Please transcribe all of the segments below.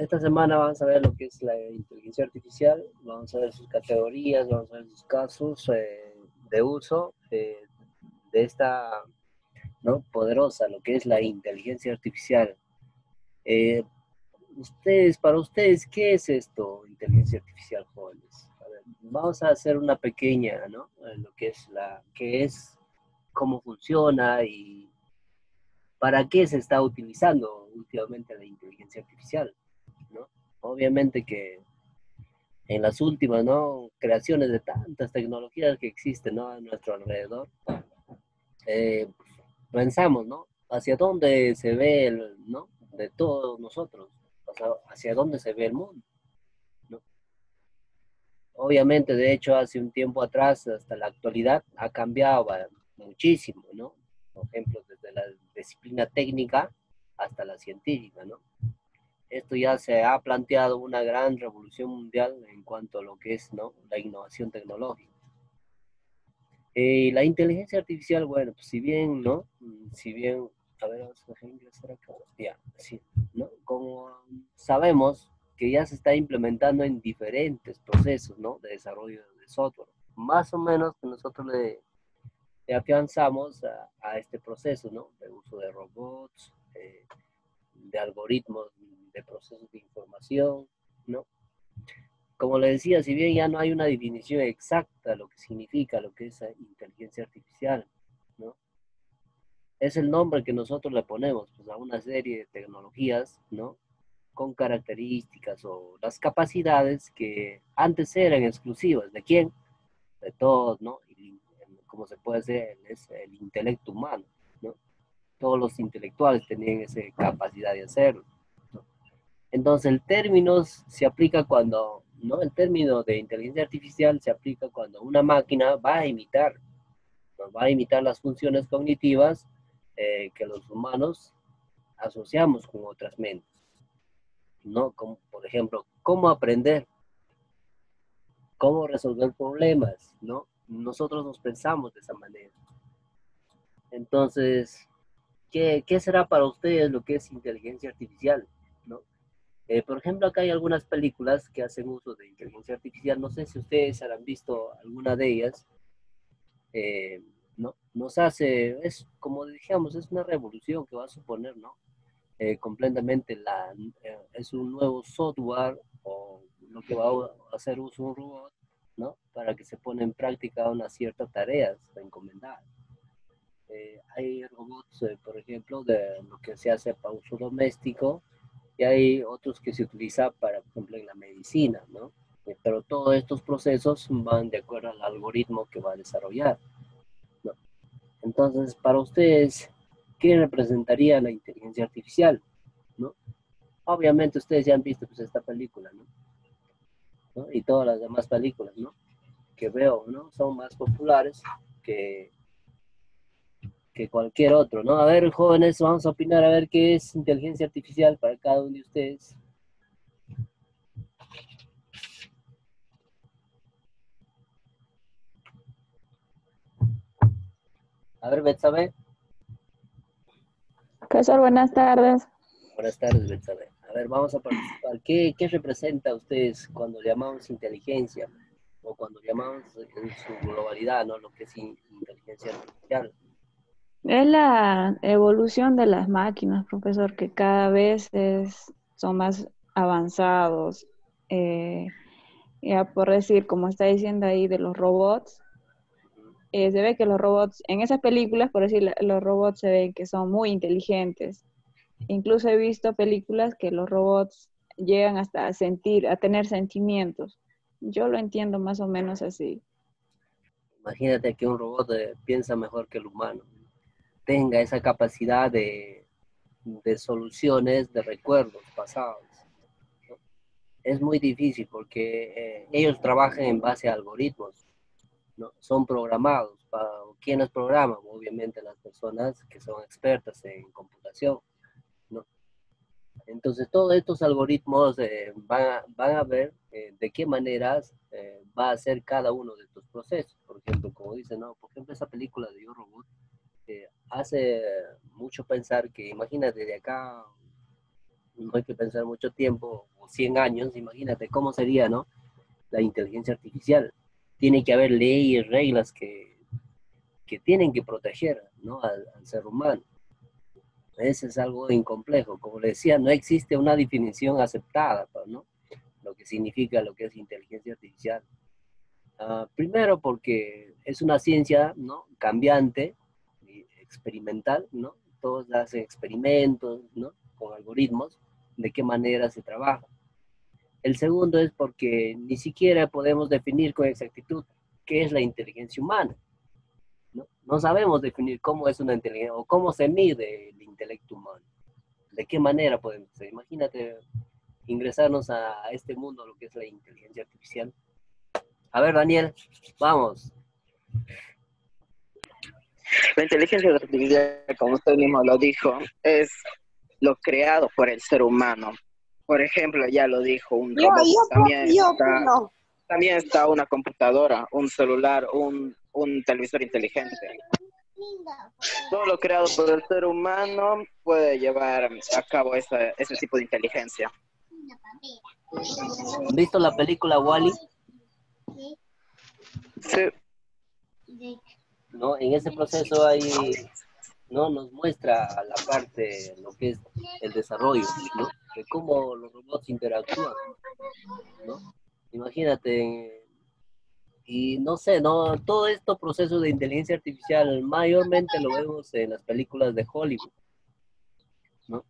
esta semana vamos a ver lo que es la inteligencia artificial, vamos a ver sus categorías, vamos a ver sus casos de uso de esta, ¿no?, poderosa, lo que es la inteligencia artificial. Eh, para ustedes, ¿qué es esto, inteligencia artificial, jóvenes? A ver, vamos a hacer una pequeña, ¿no? Lo que es cómo funciona y para qué se está utilizando últimamente la inteligencia artificial, ¿no? Obviamente que en las últimas, ¿no?, creaciones de tantas tecnologías que existen, ¿no?, a nuestro alrededor, eh, pensamos, ¿no?, hacia dónde se ve ¿no?, de todos nosotros, o sea, hacia dónde se ve el mundo, ¿no? Obviamente, de hecho, hace un tiempo atrás, hasta la actualidad, ha cambiado muchísimo, ¿no? Por ejemplo, desde la disciplina técnica hasta la científica, ¿no? Esto ya se ha planteado una gran revolución mundial en cuanto a lo que es, ¿no?, la innovación tecnológica. La inteligencia artificial, bueno, pues si bien, ¿no? Si bien, a ver, vamos a ingresar acá. Ya, sí, ¿no? Como sabemos que ya se está implementando en diferentes procesos, ¿no?, de desarrollo de software. Más o menos que nosotros le afianzamos a este proceso, ¿no?, de uso de robots, de algoritmos, de procesos de información, ¿no? Como le decía, si bien ya no hay una definición exacta de lo que significa lo que es inteligencia artificial, ¿no? Es el nombre que nosotros le ponemos, pues, a una serie de tecnologías, ¿no?, con características o las capacidades que antes eran exclusivas. ¿De quién? De todos, ¿no? Y, como se puede decir, es el intelecto humano, ¿no? Todos los intelectuales tenían esa capacidad de hacerlo, ¿no? Entonces el término se aplica cuando, ¿no? El término de inteligencia artificial se aplica cuando una máquina va a imitar, nos va a imitar las funciones cognitivas que los humanos asociamos con otras mentes, ¿no? Como, por ejemplo, cómo aprender, cómo resolver problemas, ¿no? Nosotros nos pensamos de esa manera. Entonces, ¿qué será para ustedes lo que es inteligencia artificial, ¿no? Por ejemplo, acá hay algunas películas que hacen uso de inteligencia artificial. No sé si ustedes han visto alguna de ellas. eh, ¿No? Es como dijimos, es una revolución que va a suponer, ¿no? Completamente es un nuevo software o lo que va a hacer uso un robot, ¿no?, para que se pone en práctica unas ciertas tareas encomendadas. Hay robots, por ejemplo, de lo que se hace para uso doméstico, y hay otros que se utilizan para, por ejemplo, en la medicina, ¿no? Pero todos estos procesos van de acuerdo al algoritmo que va a desarrollar, ¿no? Entonces, para ustedes, ¿qué representaría la inteligencia artificial, ¿no? Obviamente ustedes ya han visto, pues, esta película, ¿no? ¿No? Y todas las demás películas, ¿no?, que veo, ¿no?, son más populares que, que cualquier otro, ¿no? A ver, jóvenes, vamos a opinar a ver qué es inteligencia artificial para cada uno de ustedes. A ver, Betsabe. Profesor, buenas tardes. Buenas tardes, Betsabe. A ver, vamos a participar. ¿Qué representa a ustedes cuando llamamos inteligencia o cuando llamamos en su globalidad, ¿no?, lo que es inteligencia artificial? Es la evolución de las máquinas, profesor, que cada vez son más avanzados. Ya por decir, como está diciendo ahí de los robots, se ve que los robots, en esas películas, por decir, los robots se ven que son muy inteligentes. Incluso he visto películas que los robots llegan hasta a sentir, a tener sentimientos. Yo lo entiendo más o menos así. Imagínate que un robot piensa mejor que el humano, tenga esa capacidad de soluciones de recuerdos pasados, ¿no? Es muy difícil porque ellos trabajan en base a algoritmos, ¿no? Son programados. ¿Quiénes programan? Obviamente las personas que son expertas en computación, ¿no? Entonces todos estos algoritmos van a ver de qué maneras va a hacer cada uno de estos procesos. Por ejemplo, como dicen, ¿no?, por ejemplo, esa película de Yo Robot hace mucho pensar que, imagínate, de acá no hay que pensar mucho tiempo, o 100 años, imagínate cómo sería, ¿no? La inteligencia artificial. Tiene que haber leyes, reglas que tienen que proteger, ¿no? Al ser humano. Ese es algo incomplejo. Como le decía, no existe una definición aceptada, ¿no? Lo que significa lo que es inteligencia artificial. Primero porque es una ciencia, ¿no? Cambiante, y experimental, ¿no? Todos hacen experimentos, ¿no? Con algoritmos, de qué manera se trabaja. El segundo es porque ni siquiera podemos definir con exactitud qué es la inteligencia humana, ¿no? No sabemos definir cómo es una inteligencia o cómo se mide el intelecto humano. ¿De qué manera podemos hacer? Imagínate ingresarnos a este mundo, lo que es la inteligencia artificial. A ver, Daniel, vamos. La inteligencia artificial, como usted mismo lo dijo, es lo creado por el ser humano. Por ejemplo, ya lo dijo, un robot. También está una computadora, un celular, un televisor inteligente. Todo lo creado por el ser humano puede llevar a cabo ese tipo de inteligencia. ¿Han visto la película Wall-E? Sí. ¿No? En ese proceso hay, ¿no? Nos muestra la parte, lo que es el desarrollo, ¿no? De cómo los robots interactúan, ¿no? Imagínate, y no sé, ¿no? Todo este proceso de inteligencia artificial mayormente lo vemos en las películas de Hollywood, ¿no?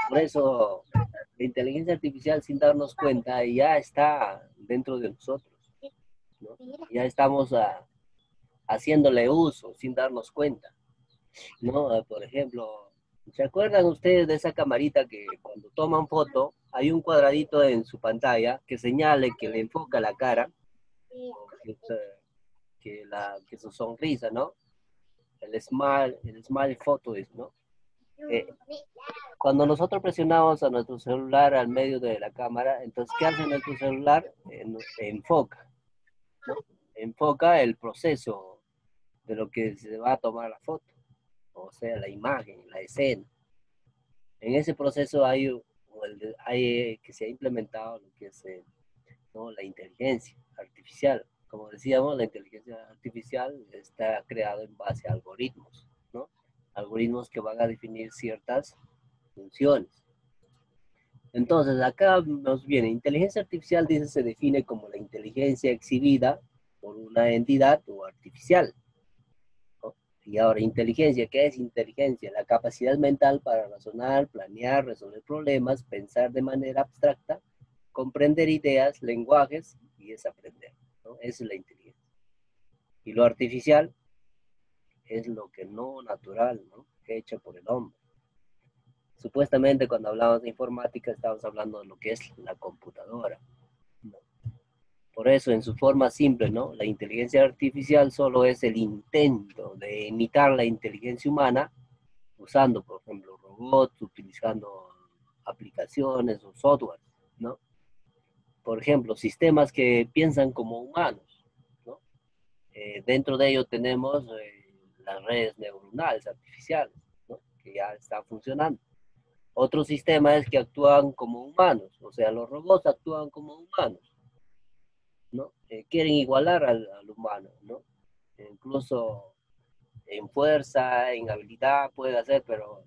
Por eso, la inteligencia artificial, sin darnos cuenta, ya está dentro de nosotros, ¿no? Ya estamos haciéndole uso sin darnos cuenta, ¿no? Por ejemplo, ¿se acuerdan ustedes de esa camarita que cuando toman foto hay un cuadradito en su pantalla que señale que le enfoca la cara, o que su sonrisa, ¿no? El smile photo es, ¿no? Eh, Cuando nosotros presionamos a nuestro celular al medio de la cámara, entonces, ¿qué hace nuestro celular? Enfoca, ¿no? Enfoca el proceso de lo que se va a tomar la foto, o sea, la imagen, la escena. En ese proceso hay que se ha implementado lo que es, ¿no? La inteligencia artificial. Como decíamos, la inteligencia artificial está creada en base a algoritmos, ¿no? Algoritmos que van a definir ciertas funciones. Entonces, acá nos viene, inteligencia artificial, dice, se define como la inteligencia exhibida por una entidad o artificial, ¿no? Y ahora, inteligencia, ¿qué es inteligencia? La capacidad mental para razonar, planear, resolver problemas, pensar de manera abstracta, comprender ideas, lenguajes y desaprender, ¿no? Esa es la inteligencia. Y lo artificial es lo que no natural, ¿no? Hecho por el hombre. Supuestamente cuando hablamos de informática estamos hablando de lo que es la computadora, ¿no? Por eso, en su forma simple, ¿no? La inteligencia artificial solo es el intento de imitar la inteligencia humana usando, por ejemplo, robots, utilizando aplicaciones o software, ¿no? Por ejemplo, sistemas que piensan como humanos, ¿no? Dentro de ello tenemos las redes neuronales artificiales, ¿no? Que ya están funcionando. Otro sistema es que actúan como humanos, o sea, los robots actúan como humanos, ¿no? Quieren igualar al humano, ¿no? Incluso en fuerza, en habilidad puede hacer, pero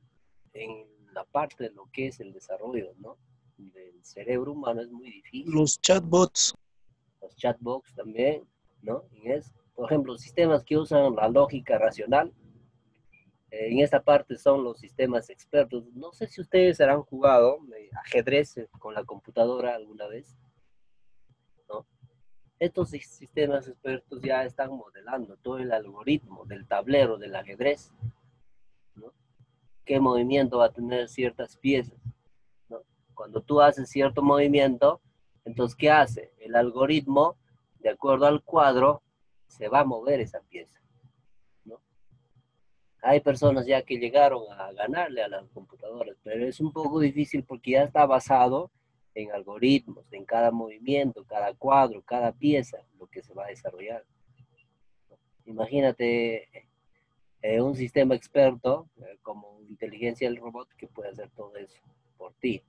en la parte de lo que es el desarrollo, ¿no? Del cerebro humano es muy difícil. Los chatbots. Los chatbots también, ¿no? Por ejemplo, sistemas que usan la lógica racional, en esta parte son los sistemas expertos. No sé si ustedes han jugado ajedrez con la computadora alguna vez, ¿no? Estos sistemas expertos ya están modelando todo el algoritmo del tablero del ajedrez, ¿no? ¿Qué movimiento va a tener ciertas piezas, ¿no? Cuando tú haces cierto movimiento, entonces, ¿qué hace? El algoritmo, de acuerdo al cuadro, se va a mover esa pieza, ¿no? Hay personas ya que llegaron a ganarle a las computadoras, pero es un poco difícil porque ya está basado en algoritmos, en cada movimiento, cada cuadro, cada pieza, lo que se va a desarrollar. Imagínate un sistema experto como inteligencia del robot que puede hacer todo eso por ti.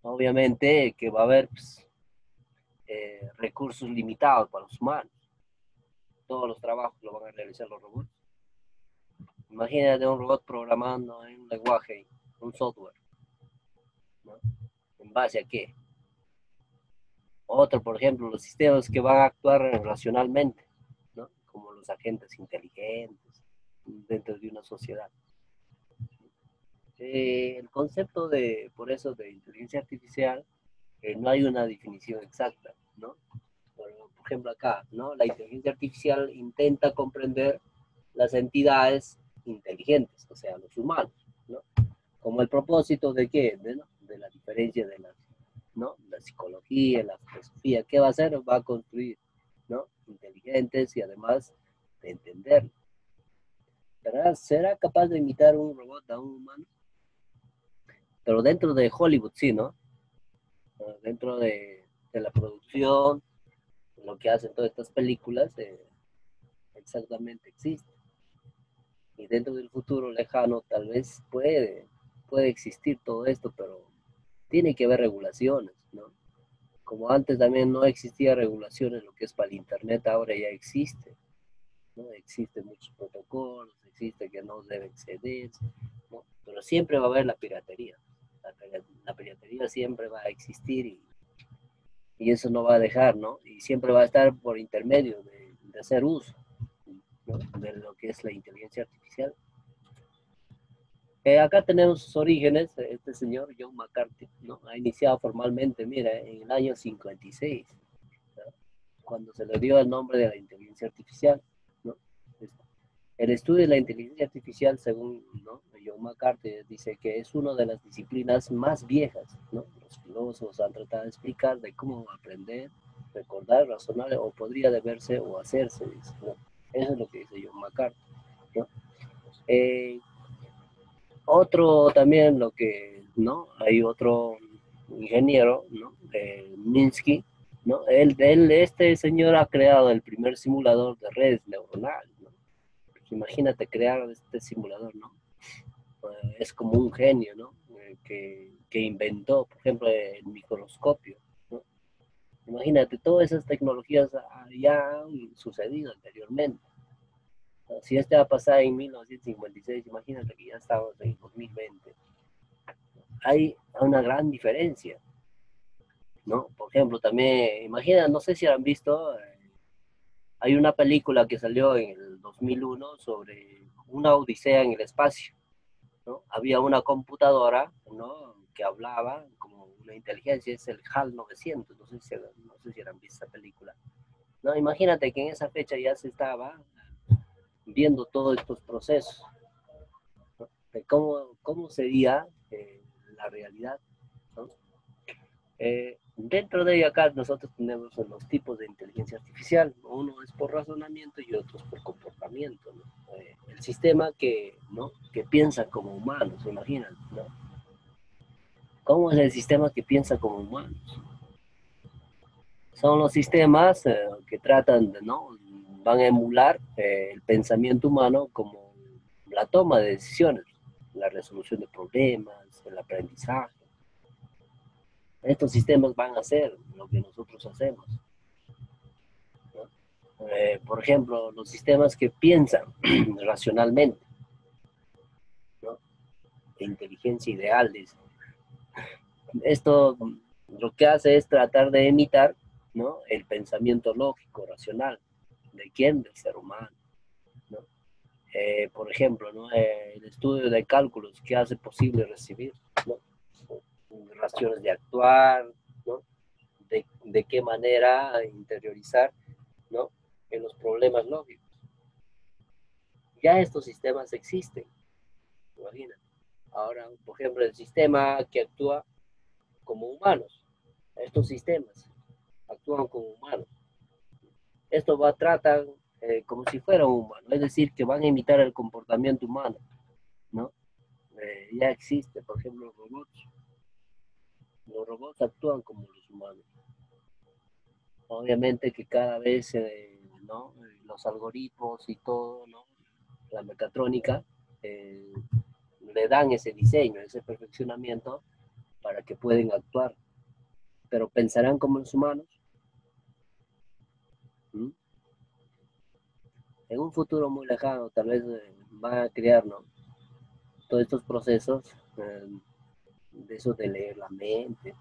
obviamente que va a haber pues, recursos limitados para los humanos. Todos los trabajos lo van a realizar los robots. Imagínate un robot programando en un lenguaje, un software, ¿no? ¿En base a qué? Otro, por ejemplo, los sistemas que van a actuar racionalmente, ¿no? Como los agentes inteligentes dentro de una sociedad. El concepto de, por eso, de inteligencia artificial, no hay una definición exacta, ¿no? Por ejemplo, acá, ¿no? La inteligencia artificial intenta comprender las entidades inteligentes, o sea, los humanos, ¿no? Como el propósito de qué, ¿no? De la diferencia de las, ¿no? La psicología, la filosofía, ¿qué va a hacer? Va a construir, ¿no? Inteligentes y además de entender. ¿Verdad? ¿Será capaz de imitar un robot a un humano? Pero dentro de Hollywood, sí, ¿no? Dentro de la producción, lo que hacen todas estas películas, exactamente existe. Y dentro del futuro lejano tal vez puede existir todo esto, pero tiene que haber regulaciones, ¿no? Como antes también no existía regulaciones, lo que es para el Internet ahora ya existe, ¿no? Existen muchos protocolos, existe que no debe excederse, ¿no? Pero siempre va a haber la piratería. La piratería siempre va a existir y eso no va a dejar, ¿no? Y siempre va a estar por intermedio de hacer uso, ¿no? De lo que es la inteligencia artificial. Acá tenemos sus orígenes, este señor John McCarthy, ¿no? Ha iniciado formalmente, mira, en el año 56, ¿no? Cuando se le dio el nombre de la inteligencia artificial, ¿no? El estudio de la inteligencia artificial, según, ¿no? John McCarthy, dice que es una de las disciplinas más viejas, ¿no? Los filósofos han tratado de explicar de cómo aprender, recordar, razonar, o podría deberse o hacerse, dice, ¿no? Eso es lo que dice John McCarthy, ¿no? Eh, Otro también lo que, ¿no? Hay otro ingeniero, ¿no? Minsky, ¿no? Este señor ha creado el primer simulador de redes neuronales, ¿no? Pues imagínate crear este simulador, ¿no? Es como un genio, ¿no? Que inventó, por ejemplo, el microscopio, ¿no? Imagínate, todas esas tecnologías ya han sucedido anteriormente. Si este va a pasar en 1956, imagínate que ya estamos en 2020. Hay una gran diferencia, ¿no? Por ejemplo, también, imagina, no sé si han visto, hay una película que salió en el 2001 sobre una odisea en el espacio, ¿no? Había una computadora, ¿no? Que hablaba como una inteligencia, es el HAL 900, no sé si han visto esa película. No, imagínate que en esa fecha ya se estaba viendo todos estos procesos, ¿no? De cómo sería la realidad, ¿no? Dentro de ella acá nosotros tenemos los tipos de inteligencia artificial. Uno es por razonamiento y otro es por comportamiento, ¿no? El sistema que, ¿no? Que piensa como humanos, ¿se imaginan? ¿No? ¿Cómo es el sistema que piensa como humanos? Son los sistemas que tratan de, ¿no? Van a emular el pensamiento humano como la toma de decisiones, la resolución de problemas, el aprendizaje. Estos sistemas van a hacer lo que nosotros hacemos, ¿no? Por ejemplo, los sistemas que piensan racionalmente, ¿no? De inteligencia ideal, dice. Esto lo que hace es tratar de imitar, ¿no? El pensamiento lógico, racional. ¿De quién? Del ser humano, ¿no? Por ejemplo, ¿no? El estudio de cálculos que hace posible recibir, ¿no? Razones de actuar, ¿no? De qué manera interiorizar, ¿no? En los problemas lógicos. Ya estos sistemas existen, imagínate. Ahora, por ejemplo, el sistema que actúa como humanos, estos sistemas actúan como humanos. Esto va a tratar como si fuera un humano, es decir, que van a imitar el comportamiento humano, ¿no? Ya existe, por ejemplo, los robots. Los robots actúan como los humanos. Obviamente que cada vez, ¿no? Los algoritmos y todo, ¿no? La mecatrónica, le dan ese diseño, ese perfeccionamiento para que puedan actuar. Pero ¿pensarán como los humanos? ¿Mm? En un futuro muy lejano, tal vez van a crear, ¿no? Todos estos procesos, de eso de leer la mente,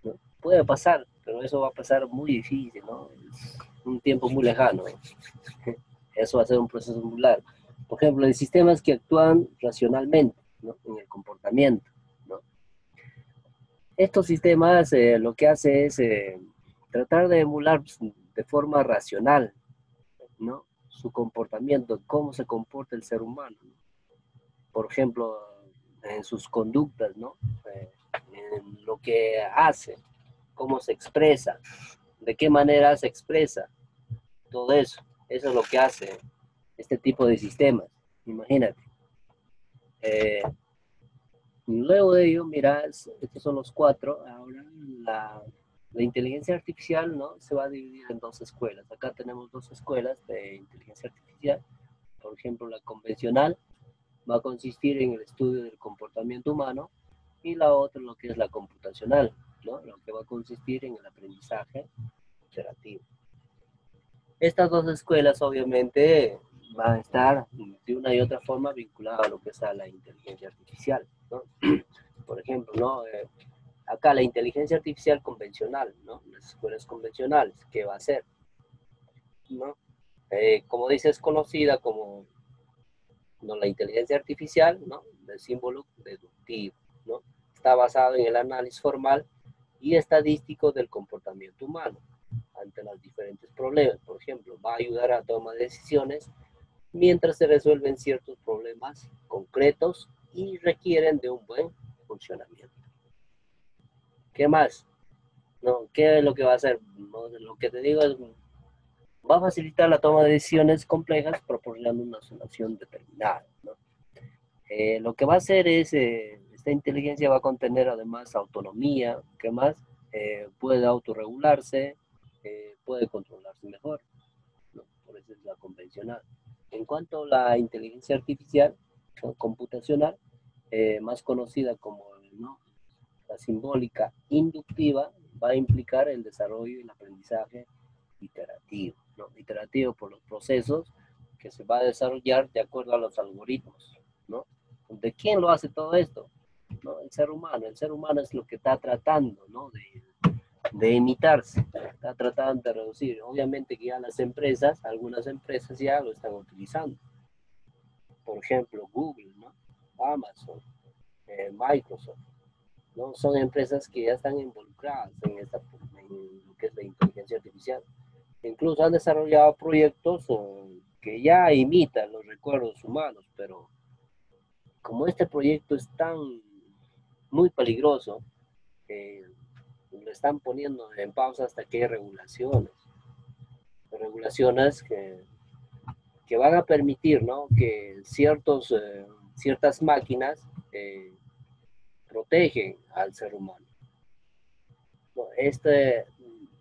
¿no? Puede pasar, pero eso va a pasar muy difícil, ¿no? Es un tiempo muy lejano. Eso va a ser un proceso muy largo. Por ejemplo, en sistemas que actúan racionalmente, ¿no? En el comportamiento, ¿no? Estos sistemas lo que hace es tratar de emular, pues, de forma racional, ¿no? Su comportamiento, cómo se comporta el ser humano, ¿no? Por ejemplo, en sus conductas, ¿no? En lo que hace, cómo se expresa, de qué manera se expresa, todo eso. Eso es lo que hace este tipo de sistemas. Imagínate. Eh, Luego de ello, mira, estos son los cuatro. Ahora la inteligencia artificial, ¿no? Se va a dividir en dos escuelas. Acá tenemos dos escuelas de inteligencia artificial. Por ejemplo, la convencional va a consistir en el estudio del comportamiento humano y la otra lo que es la computacional, ¿no? Lo que va a consistir en el aprendizaje iterativo. Estas dos escuelas obviamente van a estar de una y otra forma vinculadas a lo que es a la inteligencia artificial, ¿no? Por ejemplo, ¿no? Acá la inteligencia artificial convencional, ¿no? Las escuelas convencionales, ¿qué va a hacer? ¿No? Como dice, es conocida como, ¿no?, la inteligencia artificial, ¿no? De símbolo deductivo, ¿no? Está basado en el análisis formal y estadístico del comportamiento humano ante los diferentes problemas. Por ejemplo, va a ayudar a tomar decisiones mientras se resuelven ciertos problemas concretos y requieren de un buen funcionamiento. ¿Qué más? No, ¿qué es lo que va a hacer? No, lo que te digo es, va a facilitar la toma de decisiones complejas proporcionando una solución determinada, ¿no? Lo que va a hacer es, esta inteligencia va a contener además autonomía. ¿Qué más? Puede autorregularse, puede controlarse mejor, ¿no? Por eso es la convencional. En cuanto a la inteligencia artificial, ¿no?, computacional, más conocida como, ¿no?, la simbólica inductiva, va a implicar el desarrollo y el aprendizaje iterativo, ¿no? Iterativo por los procesos que se va a desarrollar de acuerdo a los algoritmos, ¿no? ¿De quién lo hace todo esto? ¿No? El ser humano. El ser humano es lo que está tratando, ¿no?, de imitarse, está tratando de reducir. Obviamente que ya las empresas, algunas empresas ya lo están utilizando. Por ejemplo, Google, ¿no? Amazon, Microsoft, ¿no? Son empresas que ya están involucradas en lo que es la inteligencia artificial. Incluso han desarrollado proyectos que ya imitan los recuerdos humanos, pero como este proyecto es tan muy peligroso, lo están poniendo en pausa hasta que hay regulaciones que van a permitir, ¿no?, que ciertas máquinas protegen al ser humano, ¿no?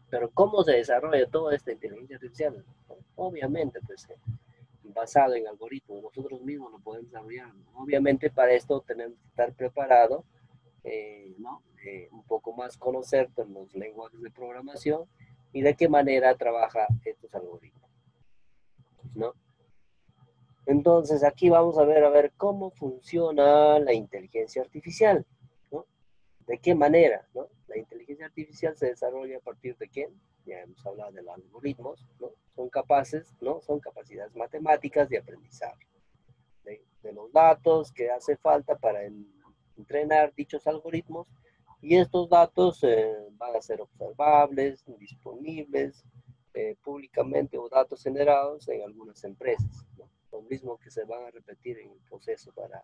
Pero ¿cómo se desarrolla toda esta inteligencia artificial? Obviamente, pues, basado en algoritmos, nosotros mismos lo podemos desarrollar. Obviamente para esto tenemos que estar preparados, ¿no? Un poco más conocer los lenguajes de programación y de qué manera trabaja estos algoritmos, ¿no? Entonces aquí vamos a ver cómo funciona la inteligencia artificial, ¿no? ¿De qué manera, no? La inteligencia artificial se desarrolla a partir de qué. Ya hemos hablado de los algoritmos, ¿no? Son capaces, ¿no? Son capacidades matemáticas de aprendizaje, de los datos que hace falta para entrenar dichos algoritmos, y estos datos van a ser observables, disponibles públicamente, o datos generados en algunas empresas, ¿no? Lo mismo que se van a repetir en el proceso para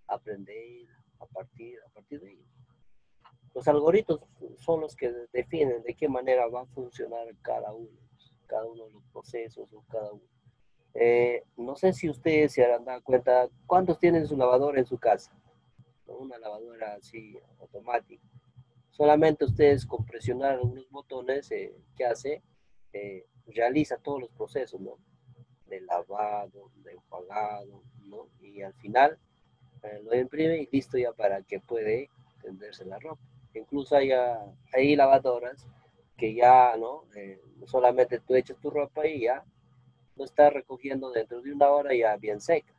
aprender a partir de ellos. Los algoritmos son los que definen de qué manera va a funcionar cada uno de los procesos o cada uno. No sé si ustedes se habrán dado cuenta, ¿cuántos tienen su lavadora en su casa? Una lavadora así automática. Solamente ustedes con presionar algunos botones, ¿qué hace? Realiza todos los procesos, ¿no? De lavado, de enjuagado, ¿no? Y al final lo imprime y listo ya para que puede tenderse la ropa. Incluso hay lavadoras que ya, ¿no? Solamente tú echas tu ropa y ya lo estás recogiendo dentro de una hora ya bien seca,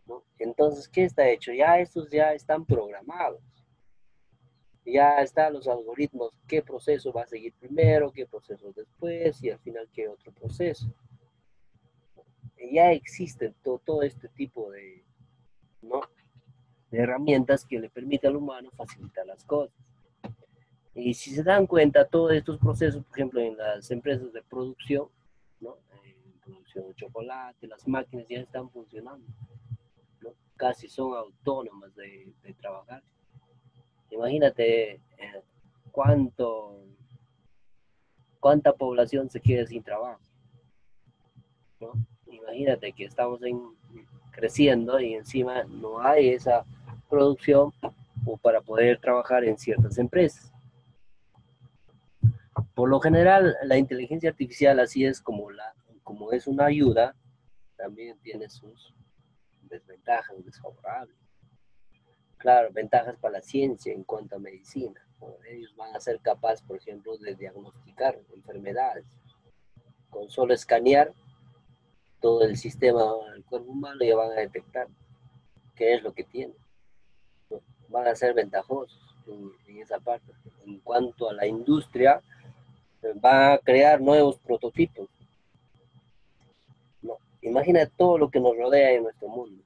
¿no? Entonces, ¿qué está hecho? Ya estos ya están programados. Ya están los algoritmos, qué proceso va a seguir primero, qué proceso después y al final qué otro proceso. Ya existe todo este tipo de, ¿no? de herramientas que le permiten al humano facilitar las cosas. Y si se dan cuenta, todos estos procesos, por ejemplo, en las empresas de producción, ¿no? Producción de chocolate, las máquinas ya están funcionando, ¿no? Casi son autónomas de trabajar. Imagínate cuánta población se queda sin trabajo, ¿no? Imagínate que estamos creciendo y encima no hay esa producción o para poder trabajar en ciertas empresas. Por lo general, la inteligencia artificial, así es como es una ayuda, también tiene sus desventajas, desfavorables. Claro, ventajas para la ciencia en cuanto a medicina. ¿No? Ellos van a ser capaces, por ejemplo, de diagnosticar enfermedades. Con solo escanear todo el sistema del cuerpo humano ya van a detectar qué es lo que tiene. ¿No? Van a ser ventajosos en esa parte. En cuanto a la industria, va a crear nuevos prototipos. ¿No? Imagina todo lo que nos rodea en nuestro mundo.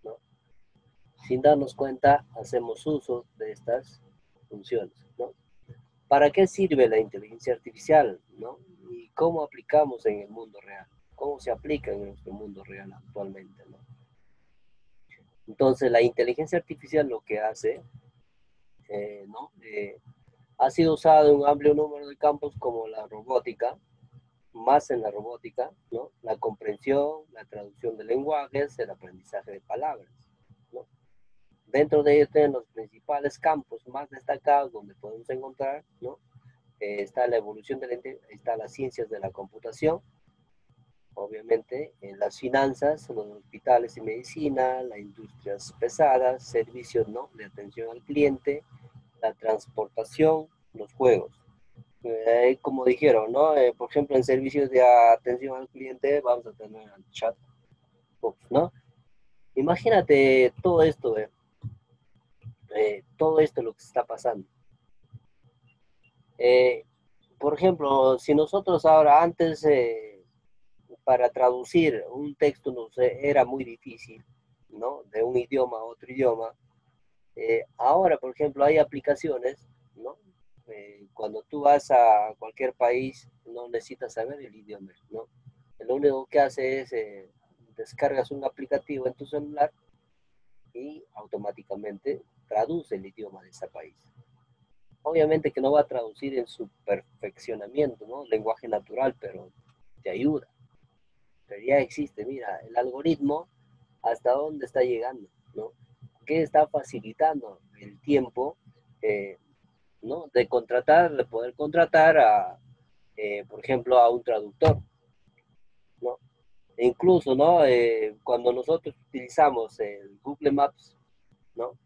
¿No? Sin darnos cuenta, hacemos uso de estas funciones. ¿No? ¿Para qué sirve la inteligencia artificial? ¿No? ¿Y cómo aplicamos en el mundo real? ¿Cómo se aplica en nuestro mundo real actualmente? ¿No? Entonces, la inteligencia artificial lo que hace, ¿no? Ha sido usado en un amplio número de campos como la robótica, más en la robótica, ¿no? La comprensión, la traducción de lenguajes, el aprendizaje de palabras, ¿no? Dentro de ellos tienen los principales campos más destacados donde podemos encontrar, ¿no? Está la evolución está las ciencias de la computación, obviamente en las finanzas, los hospitales y medicina, las industrias pesadas, servicios, ¿no? de atención al cliente, la transportación, los juegos. Como dijeron, ¿no? Por ejemplo, en servicios de atención al cliente vamos a tener el chat, ¿no? Imagínate todo esto lo que está pasando. Por ejemplo, si nosotros ahora antes para traducir un texto era muy difícil, ¿no? De un idioma a otro idioma. Ahora, por ejemplo, hay aplicaciones, ¿no? Cuando tú vas a cualquier país, no necesitas saber el idioma, ¿no? Lo único que hace es descargas un aplicativo en tu celular y automáticamente traduce el idioma de ese país. Obviamente que no va a traducir en su perfeccionamiento, ¿no? Lenguaje natural, pero te ayuda. Pero ya existe, mira, el algoritmo hasta dónde está llegando, ¿no? ¿Qué está facilitando el tiempo, ¿no? De poder contratar por ejemplo, a un traductor, ¿no? E incluso, ¿no? Cuando nosotros utilizamos el Google Maps, ¿no?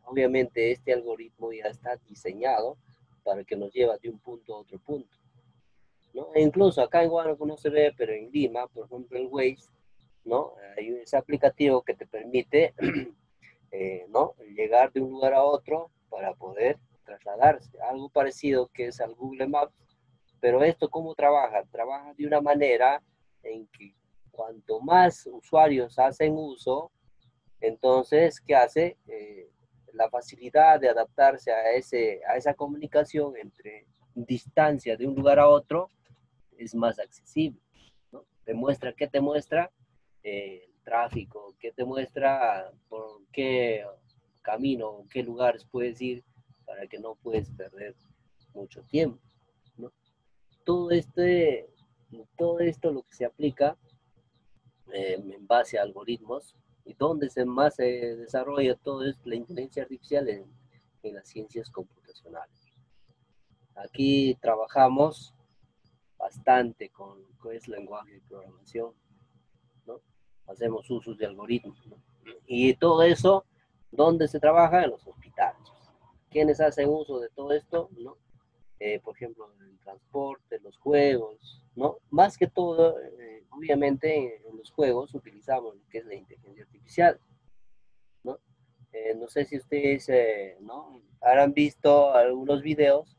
Obviamente este algoritmo ya está diseñado para que nos lleve de un punto a otro punto, ¿no? E incluso acá en Guanaco no se ve, pero en Lima, por ejemplo, el Waze, ¿no? Hay ese aplicativo que te permite, ¿no? Llegar de un lugar a otro para poder trasladarse. Algo parecido que es al Google Maps, pero esto ¿cómo trabaja? Trabaja de una manera en que cuanto más usuarios hacen uso, entonces, ¿qué hace? La facilidad de adaptarse a esa comunicación entre distancia de un lugar a otro es más accesible, ¿no? ¿Qué te muestra? El tráfico, ¿qué te muestra por qué camino, qué lugares puedes ir para que no puedes perder mucho tiempo, ¿no? Todo, todo esto lo que se aplica en base a algoritmos y donde más se desarrolla todo es la inteligencia artificial en las ciencias computacionales. Aquí trabajamos bastante con ese lenguaje de programación, ¿no? Hacemos usos de algoritmos, ¿no? Y todo eso, ¿dónde se trabaja? En los ¿Quiénes hacen uso de todo esto? ¿No? Por ejemplo, el transporte, los juegos, ¿no? Más que todo, obviamente en los juegos utilizamos lo que es la inteligencia artificial, ¿no? No sé si ustedes, ¿no? Habrán visto algunos videos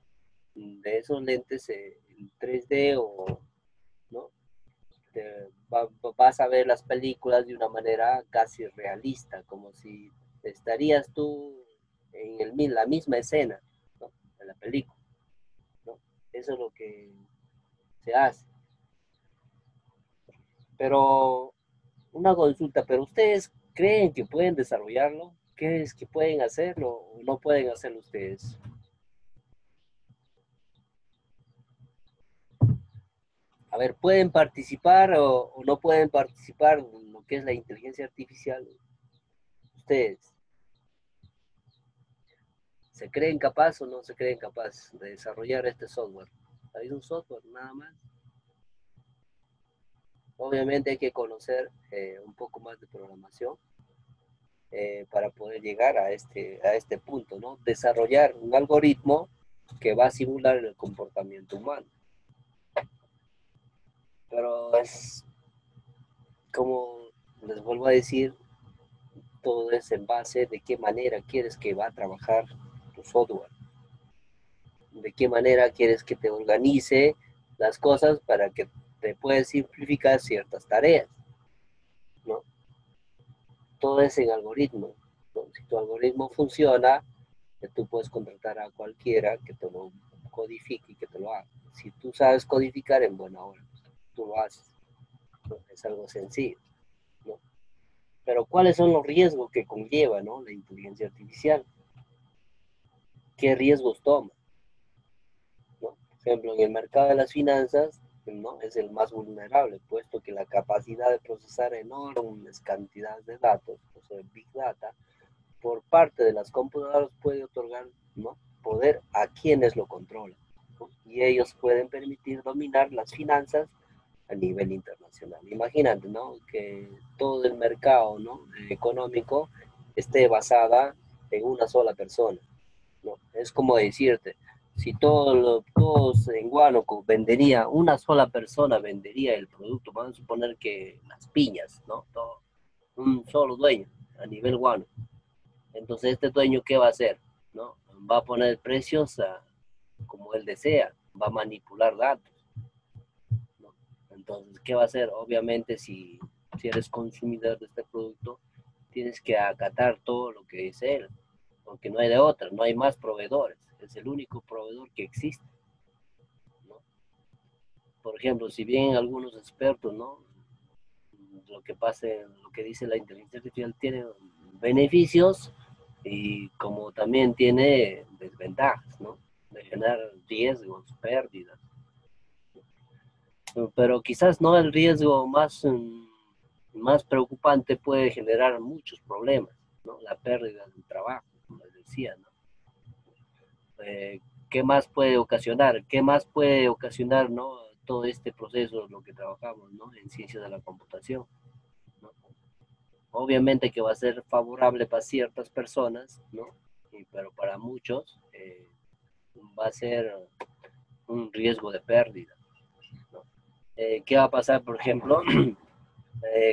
de esos lentes en 3D o, ¿no? Vas a ver las películas de una manera casi realista, como si estarías tú en la misma escena, ¿no? De la película, ¿no? Eso es lo que se hace. Pero una consulta, ¿pero ustedes creen que pueden desarrollarlo? ¿Crees que pueden hacerlo o no pueden hacerlo ustedes? A ver, ¿pueden participar o no pueden participar en lo que es la inteligencia artificial? Ustedes, ¿se creen capaz o no se creen capaz de desarrollar este software? Hay un software nada más. Obviamente hay que conocer un poco más de programación para poder llegar a este punto, ¿no? Desarrollar un algoritmo que va a simular el comportamiento humano. Pero es como les vuelvo a decir, todo es en base de qué manera quieres que va a trabajar tu software, de qué manera quieres que te organice las cosas para que te puedas simplificar ciertas tareas, ¿no? Todo es en algoritmo, ¿no? Si tu algoritmo funciona, tú puedes contratar a cualquiera que te lo codifique y que te lo haga. Si tú sabes codificar, en buena hora, pues, tú lo haces, ¿no? Es algo sencillo, ¿no? Pero ¿cuáles son los riesgos que conlleva, ¿no? La inteligencia artificial? ¿Qué riesgos toma? ¿No? Por ejemplo, en el mercado de las finanzas, ¿no? Es el más vulnerable, puesto que la capacidad de procesar enormes cantidades de datos, o sea, Big Data, por parte de las computadoras puede otorgar, ¿no? Poder a quienes lo controlan, ¿no? Y ellos pueden permitir dominar las finanzas a nivel internacional. Imagínate, ¿no? Que todo el mercado, ¿no? Económico esté basada en una sola persona, ¿no? Es como decirte, si todos en Huánuco vendería, una sola persona vendería el producto, vamos a suponer que las piñas, ¿no? Todo, un solo dueño a nivel Huánuco. Entonces, este dueño, ¿qué va a hacer? ¿No? Va a poner precios como él desea, va a manipular datos, ¿no? Entonces, ¿qué va a hacer? Obviamente, si eres consumidor de este producto, tienes que acatar todo lo que dice él, porque no hay de otra, no hay más proveedores, es el único proveedor que existe, ¿no? Por ejemplo, si bien algunos expertos, ¿no? Lo que pasa, lo que dice la inteligencia artificial tiene beneficios y como también tiene desventajas, ¿no? De generar riesgos, pérdidas. Pero quizás no el riesgo más preocupante puede generar muchos problemas, ¿no? La pérdida del trabajo, como les decía, ¿no? ¿Qué más puede ocasionar? ¿Qué más puede ocasionar, ¿no? Todo este proceso, lo que trabajamos, ¿no? En ciencia de la computación, ¿no? Obviamente que va a ser favorable para ciertas personas, ¿no? Pero para muchos va a ser un riesgo de pérdida, ¿no? ¿Qué va a pasar, por ejemplo?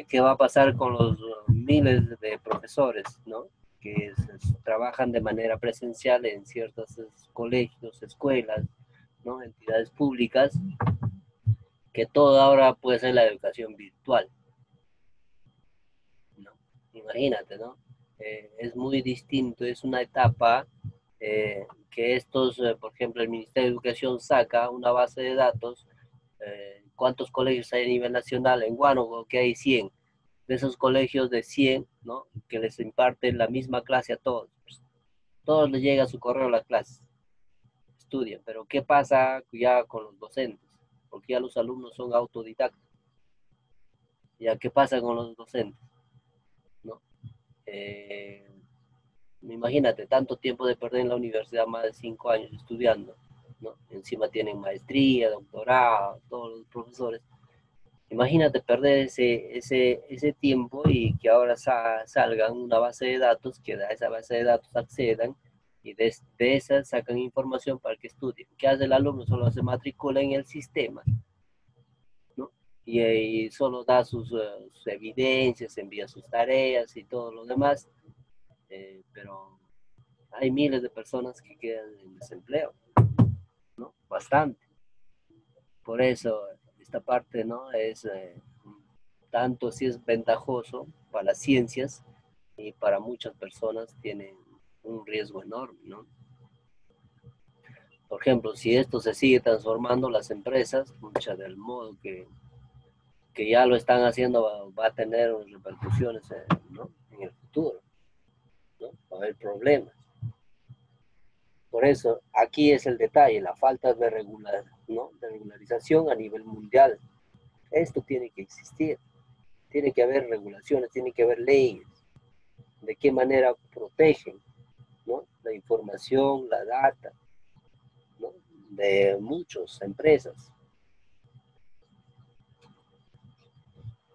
¿Qué va a pasar con los miles de profesores, ¿no? Que trabajan de manera presencial en ciertos colegios, escuelas, ¿no? Entidades públicas, que todo ahora puede ser la educación virtual, ¿no? Imagínate, ¿no? Es muy distinto, es una etapa que estos, por ejemplo, el Ministerio de Educación saca una base de datos, cuántos colegios hay a nivel nacional, en Huánuco que hay 100, de esos colegios de 100, ¿no? Que les imparten la misma clase a todos, pues, todos les llega a su correo la clase, estudian, pero ¿qué pasa ya con los docentes? Porque ya los alumnos son autodidactas, ¿ya qué pasa con los docentes? ¿No? Eh, Imagínate, tanto tiempo de perder en la universidad, más de 5 años estudiando, ¿no? Encima tienen maestría, doctorado, todos los profesores. Imagínate perder ese tiempo y que ahora salgan una base de datos, que a esa base de datos accedan y de esas sacan información para que estudien. ¿Qué hace el alumno? Solo se matricula en el sistema, ¿no? Y solo da sus evidencias, envía sus tareas y todo lo demás, pero hay miles de personas que quedan en desempleo, ¿no? Bastante. Por eso esta parte, ¿no? Es tanto si es ventajoso para las ciencias y para muchas personas tiene un riesgo enorme, ¿no? Por ejemplo, si esto se sigue transformando las empresas, mucha del modo que ya lo están haciendo va a tener repercusiones ¿no? En el futuro, ¿no? Va a haber problemas. Por eso, aquí es el detalle, la falta de, ¿no? de regularización a nivel mundial. Esto tiene que existir. Tiene que haber regulaciones, tiene que haber leyes. De qué manera protegen, ¿no? La información, la data, ¿no? De muchas empresas.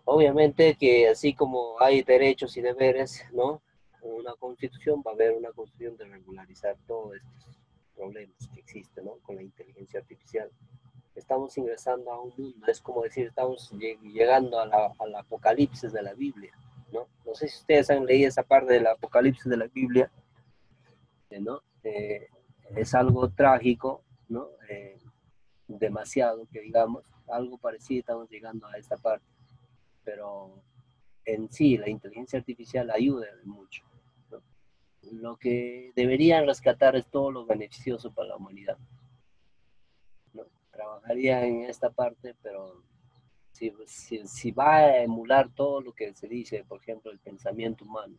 Obviamente que así como hay derechos y deberes, ¿no? Una constitución, va a haber una constitución de regularizar todos estos problemas que existen, ¿no? Con la inteligencia artificial. Estamos ingresando a un mundo, es como decir, estamos llegando al apocalipsis de la Biblia, ¿no? No sé si ustedes han leído esa parte del apocalipsis de la Biblia, ¿no? Es algo trágico, ¿no? Demasiado, que digamos, algo parecido, estamos llegando a esta parte, pero en sí la inteligencia artificial ayuda mucho, ¿no? Lo que deberían rescatar es todo lo beneficioso para la humanidad, ¿no? Trabajaría en esta parte, pero si va a emular todo lo que se dice, por ejemplo, el pensamiento humano,